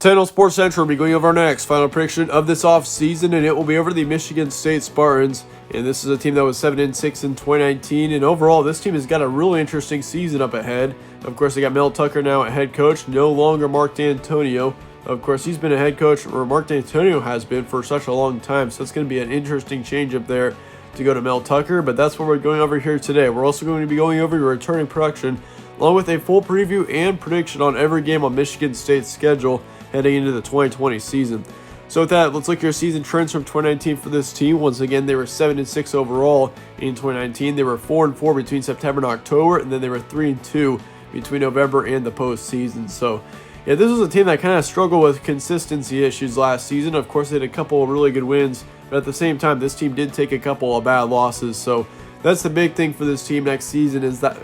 10 Sports Central will be going over our next final prediction of this offseason, and it will be over the Michigan State Spartans. And this is a team that was 7-6 in 2019, and overall, this team has got a really interesting season up ahead. Of course, they got Mel Tucker now at head coach, no longer Mark D'Antonio. Of course, he's been a head coach, or Mark D'Antonio has been for such a long time, so it's going to be an interesting change up there to go to Mel Tucker, but that's what we're going over here today. We're also going to be going over your returning production, along with a full preview and prediction on every game on Michigan State's schedule heading into the 2020 season. So with that, let's look at your season trends from 2019 for this team. Once again, they were 7-6 overall in 2019. They were 4-4 between September and October, and then they were 3-2 between November and the postseason. So yeah, this was a team that kind of struggled with consistency issues last season. Of course, they had a couple of really good wins, but at the same time, this team did take a couple of bad losses. So that's the big thing for this team next season is that,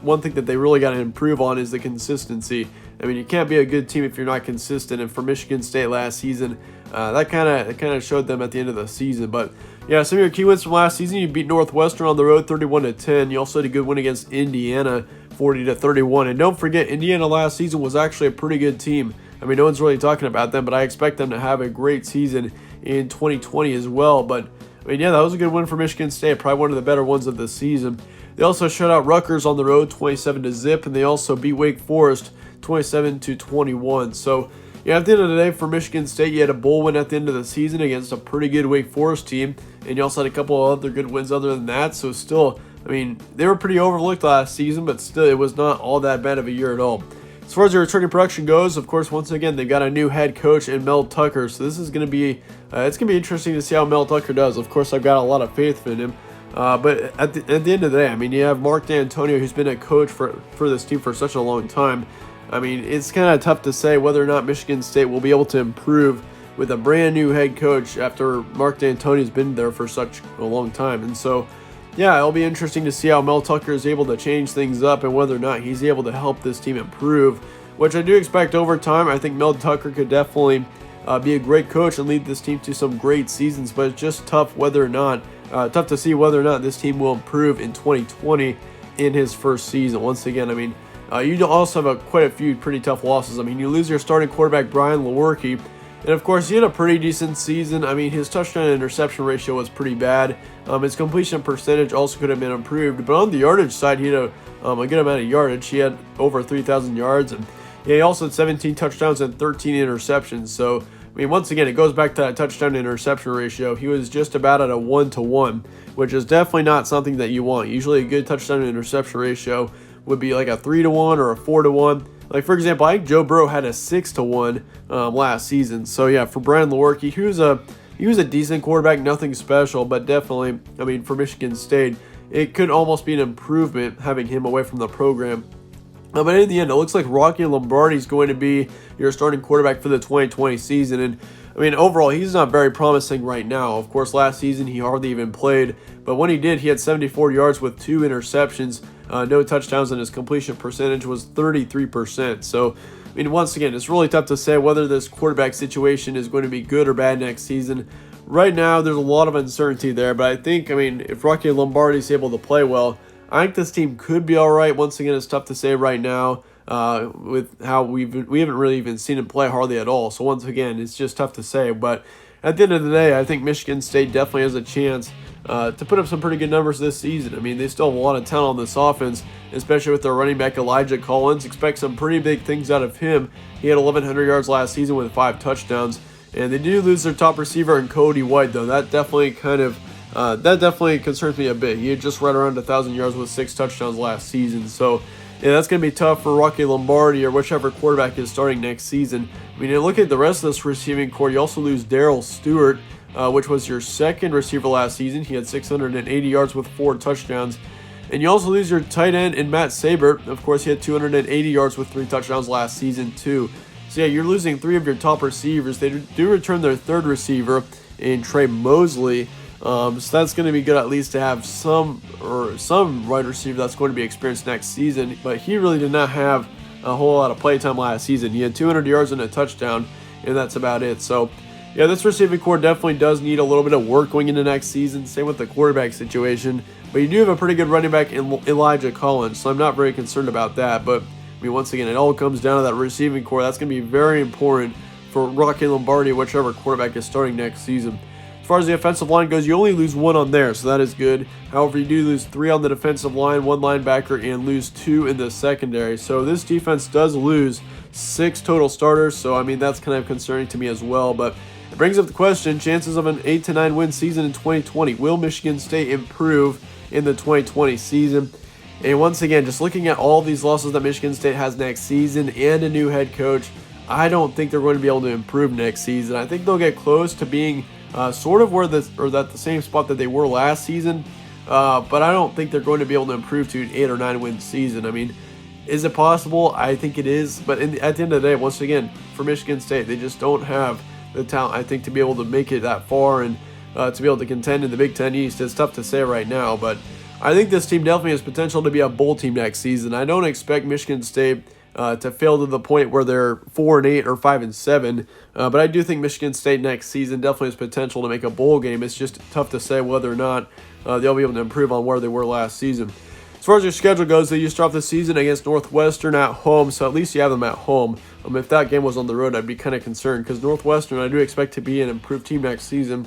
one thing that they really got to improve on is the consistency. I mean, you can't be a good team if you're not consistent. And for Michigan State last season, that kind of showed them at the end of the season. But yeah, some of your key wins from last season: you beat Northwestern on the road 31-10. You also had a good win against Indiana 40-31. And don't forget, Indiana last season was actually a pretty good team. I mean, no one's really talking about them, but I expect them to have a great season in 2020 as well. But I mean, yeah, that was a good win for Michigan State, probably one of the better ones of the season. They also shut out Rutgers on the road 27-0, and they also beat Wake Forest 27-21. So yeah, at the end of the day, for Michigan State, you had a bowl win at the end of the season against a pretty good Wake Forest team, and you also had a couple of other good wins other than that. So still, I mean, they were pretty overlooked last season, but still, it was not all that bad of a year at all. As far as their returning production goes, of course, once again, they've got a new head coach in Mel Tucker, so this is going to be it's going to be interesting to see how Mel Tucker does. Of course, I've got a lot of faith in him, but at the end of the day, I mean, you have Mark D'Antonio, who's been a coach for this team for such a long time. I mean, it's kind of tough to say whether or not Michigan State will be able to improve with a brand new head coach after Mark D'Antonio's been there for such a long time. And so, yeah, it'll be interesting to see how Mel Tucker is able to change things up and whether or not he's able to help this team improve, which I do expect over time. I think Mel Tucker could definitely be a great coach and lead this team to some great seasons, but it's just tough to see whether or not this team will improve in 2020 in his first season. Once again, I mean, you also have quite a few pretty tough losses. I mean, you lose your starting quarterback, Brian Lewerke, and of course, he had a pretty decent season. I mean, his touchdown and interception ratio was pretty bad. His completion percentage also could have been improved, but on the yardage side, he had a good amount of yardage. He had over 3,000 yards, and yeah, he also had 17 touchdowns and 13 interceptions. So, I mean, once again, it goes back to that touchdown to interception ratio. He was just about at a 1-to-1, which is definitely not something that you want. Usually, a good touchdown to interception ratio would be like a 3-to-1 or a 4-to-1. Like, for example, I think Joe Burrow had a 6-to-1 last season. So, yeah, for Brian Lewerke, he was a decent quarterback, nothing special, but definitely, I mean, for Michigan State, it could almost be an improvement having him away from the program. But in the end, it looks like Rocky Lombardi is going to be your starting quarterback for the 2020 season. And I mean, overall, he's not very promising right now. Of course, last season he hardly even played, but when he did, he had 74 yards with 2 interceptions, no touchdowns, and his completion percentage was 33%. So, I mean, once again, it's really tough to say whether this quarterback situation is going to be good or bad next season. Right now, there's a lot of uncertainty there, but I think, I mean, if Rocky Lombardi is able to play well, I think this team could be all right. Once again, it's tough to say right now with how we haven't really even seen him play hardly at all. So once again, it's just tough to say. But at the end of the day, I think Michigan State definitely has a chance to put up some pretty good numbers this season. I mean, they still have a lot of talent on this offense, especially with their running back Elijah Collins. Expect some pretty big things out of him. He had 1,100 yards last season with 5 touchdowns. And they do lose their top receiver in Cody White, though. That definitely concerns me a bit. He had just right around 1,000 yards with 6 touchdowns last season. So, yeah, that's going to be tough for Rocky Lombardi or whichever quarterback is starting next season. I mean, you look at the rest of this receiving core, you also lose Darrell Stewart, which was your second receiver last season. He had 680 yards with 4 touchdowns. And you also lose your tight end in Matt Sabert. Of course, he had 280 yards with 3 touchdowns last season, too. So, yeah, you're losing 3 of your top receivers. They do return their third receiver in Trey Mosley. So that's going to be good at least to have some wide receiver that's going to be experienced next season. But he really did not have a whole lot of play time last season. He had 200 yards and a touchdown, and that's about it. So, yeah, this receiving core definitely does need a little bit of work going into next season. Same with the quarterback situation. But you do have a pretty good running back in Elijah Collins, so I'm not very concerned about that. But, I mean, once again, it all comes down to that receiving core. That's going to be very important for Rocky Lombardi, whichever quarterback is starting next season. As far as the offensive line goes, you only lose 1 on there, so that is good. However, you do lose 3 on the defensive line, 1 linebacker, and lose 2 in the secondary. So this defense does lose 6 total starters, so I mean that's kind of concerning to me as well. But it brings up the question, chances of an 8-9 win season in 2020. Will Michigan State improve in the 2020 season? And once again, just looking at all these losses that Michigan State has next season and a new head coach, I don't think they're going to be able to improve next season. I think they'll get close to being sort of at the same spot that they were last season, but I don't think they're going to be able to improve to an 8 or 9 win season. I mean, is it possible? I think it is, but at the end of the day, once again, for Michigan State, they just don't have the talent, I think, to be able to make it that far and to be able to contend in the Big Ten East. It's tough to say right now, but I think this team definitely has potential to be a bowl team next season. I don't expect Michigan State to fail to the point where they're 4-8 or 5-7, but I do think Michigan State next season definitely has potential to make a bowl game. It's just tough to say whether or not they'll be able to improve on where they were last season. As far as your schedule goes, they used to start off the season against Northwestern at home, so at least you have them at home. If that game was on the road, I'd be kind of concerned because Northwestern, I do expect to be an improved team next season.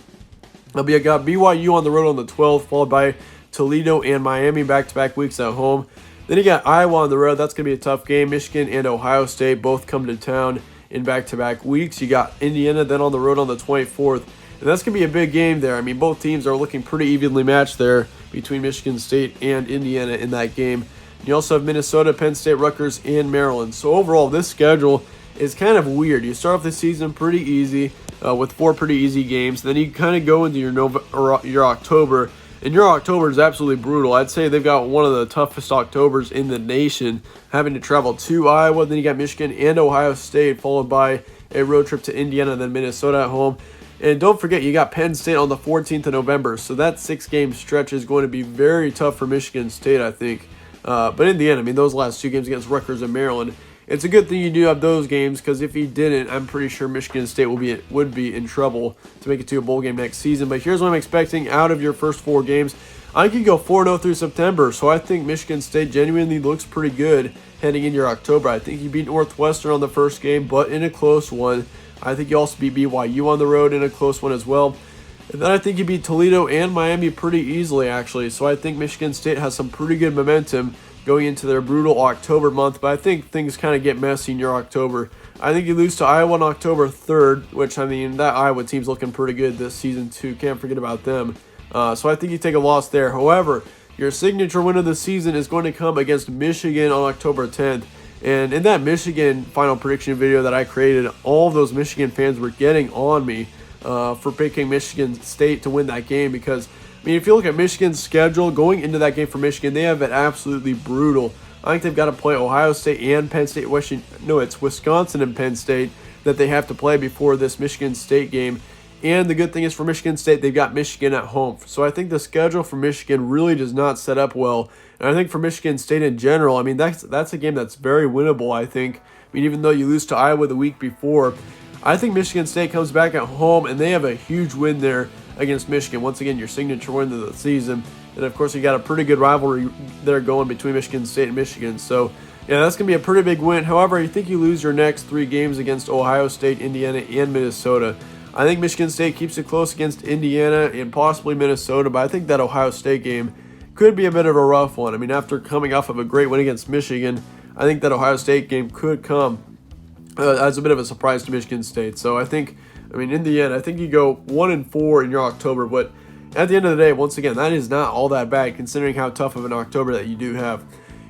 Got BYU on the road on the 12th, followed by Toledo and Miami back-to-back weeks at home. Then you got Iowa on the road. That's going to be a tough game. Michigan and Ohio State both come to town in back-to-back weeks. You got Indiana then on the road on the 24th. And that's going to be a big game there. I mean, both teams are looking pretty evenly matched there between Michigan State and Indiana in that game. You also have Minnesota, Penn State, Rutgers, and Maryland. So overall, this schedule is kind of weird. You start off the season pretty easy with 4 pretty easy games. Then you kind of go into your October. And your October is absolutely brutal. I'd say they've got one of the toughest Octobers in the nation, having to travel to Iowa. Then you got Michigan and Ohio State, followed by a road trip to Indiana, then Minnesota at home. And don't forget, you got Penn State on the 14th of November. So that 6-game stretch is going to be very tough for Michigan State, I think. But in the end, I mean, those last 2 games against Rutgers and Maryland, it's a good thing you do have those games, because if you didn't, I'm pretty sure Michigan State would be in trouble to make it to a bowl game next season. But here's what I'm expecting out of your first 4 games. I could go 4-0 through September, so I think Michigan State genuinely looks pretty good heading into your October. I think you beat Northwestern on the first game, but in a close one. I think you also beat BYU on the road in a close one as well. And then I think you beat Toledo and Miami pretty easily, actually. So I think Michigan State has some pretty good momentum going into their brutal October month, but I think things kind of get messy in your October. I think you lose to Iowa on October 3rd, which, I mean, that Iowa team's looking pretty good this season too. Can't forget about them. So I think you take a loss there. However, your signature win of the season is going to come against Michigan on October 10th. And in that Michigan final prediction video that I created, all of those Michigan fans were getting on me for picking Michigan State to win that game, because I mean, if you look at Michigan's schedule going into that game for Michigan, they have it absolutely brutal. I think they've got to play Ohio State and Penn State. It's Wisconsin and Penn State that they have to play before this Michigan State game. And the good thing is for Michigan State, they've got Michigan at home. So I think the schedule for Michigan really does not set up well. And I think for Michigan State in general, I mean, that's a game that's very winnable, I think. I mean, even though you lose to Iowa the week before, I think Michigan State comes back at home, and they have a huge win there against Michigan. Once again, your signature win of the season. And, of course, you got a pretty good rivalry there going between Michigan State and Michigan. So, yeah, that's going to be a pretty big win. However, I think you lose your next 3 games against Ohio State, Indiana, and Minnesota. I think Michigan State keeps it close against Indiana and possibly Minnesota, but I think that Ohio State game could be a bit of a rough one. I mean, after coming off of a great win against Michigan, I think that Ohio State game could come as a bit of a surprise to Michigan State. So I think, I mean, in the end, I think you go 1-4 in your October, but at the end of the day, once again, that is not all that bad considering how tough of an October that you do have.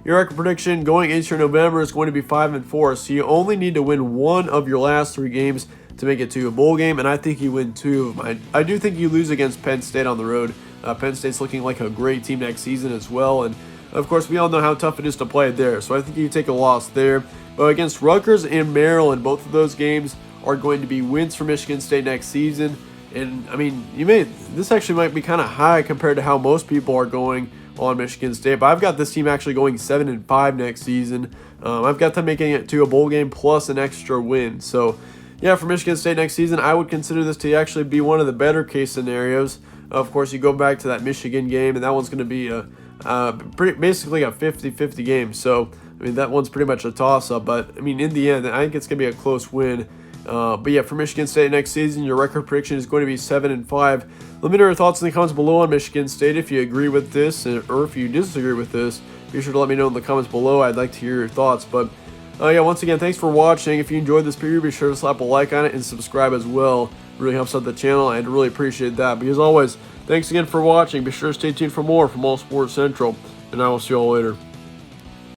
Your record prediction going into your November is going to be 5-4, so you only need to win 1 of your last 3 games to make it to a bowl game, and I think you win 2 of them. I do think you lose against Penn State on the road. Penn State's looking like a great team next season as well, and of course we all know how tough it is to play there, so I think you take a loss there. But against Rutgers and Maryland, both of those games are going to be wins for Michigan State next season. And I mean, this actually might be kind of high compared to how most people are going on Michigan State, but I've got this team actually going 7-5 next season. I've got them making it to a bowl game plus an extra win. So yeah, for Michigan State next season, I would consider this to actually be one of the better case scenarios. Of course, you go back to that Michigan game, and that one's going to be basically a 50-50 game. So I mean, that one's pretty much a toss-up. But I mean, in the end, I think it's going to be a close win But yeah, for Michigan State next season, your record prediction is going to be 7-5. Let me know your thoughts in the comments below on Michigan State. If you agree with this or if you disagree with this, be sure to let me know in the comments below. I'd like to hear your thoughts. But yeah, once again, thanks for watching. If you enjoyed this video, be sure to slap a like on it and subscribe as well. It really helps out the channel. I'd really appreciate that. But as always, thanks again for watching. Be sure to stay tuned for more from All Sports Central, and I will see you all later.